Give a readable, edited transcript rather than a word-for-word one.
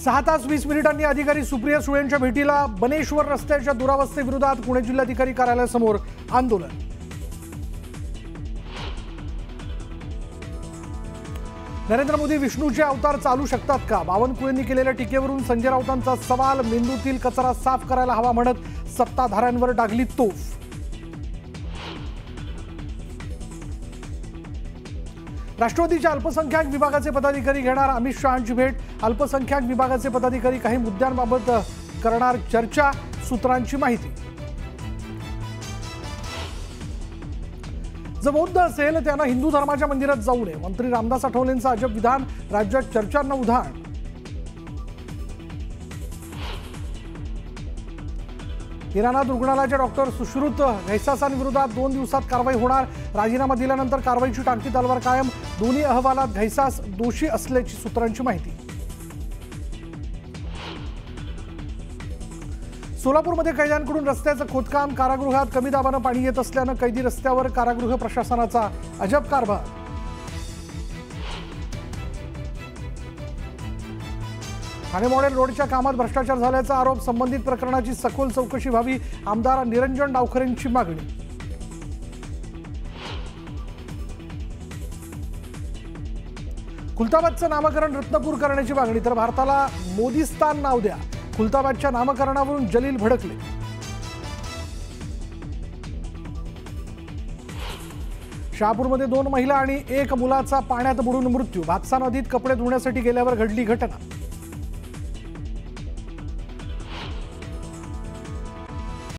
6 तास 20 मिनिटांनी अधिकारी सुप्रिया सुळेंच्या भेटीला बनेश्वर रस्त्याच्या दुरावस्थेविरोधात पुणे जिल्हाधिकारी कार्यालयासमोर आंदोलन। नरेंद्र मोदी विष्णूचे अवतार चालू शकतात का? बावनकुळेंनी केलेल्या टीकेवरून संजय राऊतांचा सवाल। मेंदूतील कचरा साफ करायला हवा म्हणत सत्ताधाऱ्यांवर डागली तोफ। राष्ट्रवादीच्या अल्पसंख्याक विभागाचे पदाधिकारी घेणार अमित शहांची भेट। अल्पसंख्याक विभागाचे पदाधिकारी काही मुद्द्यांबाबत करणार चर्चा, सूत्रांची माहिती। जो बौद्ध असेल त्यानं हिंदू धर्माच्या मंदिरात जाऊ नये, मंत्री रामदास आठवलेंचं अजब विधान। राज्यात चर्चांना उधाण। इराणात रुग्णालयाच्या डॉक्टर सुश्रुत घैसासांविरोधात 2 दिवसात कारवाई होणार। राजीनामा दिल्यानंतर कारवाईची टांगती तलवार कायम। दोन्ही अहवालात घैसास दोषी असल्याची सूत्रांची माहिती। सोलापूरमध्ये कैद्यांकडून रस्त्याचं खोदकाम। कारागृहात कमी दाबानं पाणी येत असल्यानं कैदी रस्त्यावर। कारागृह प्रशासनाचा अजब कारभार। ठाणे मॉडेल रोडच्या कामात भ्रष्टाचार झाल्याचा आरोप। संबंधित प्रकरणाची सखोल चौकशी व्हावी, आमदार निरंजन डावखरेंची मागणी। खुलताबादचं नामकरण रत्नपूर करण्याची मागणी, तर भारताला मोदीस्तान नाव द्या। खुलताबादच्या नामकरणावरून जलील भडकले। शहापूरमध्ये 2 महिला आणि 1 मुलाचा पाण्यात बुडून मृत्यू। भातसा नदीत कपडे धुण्यासाठी गेल्यावर घडली घटना।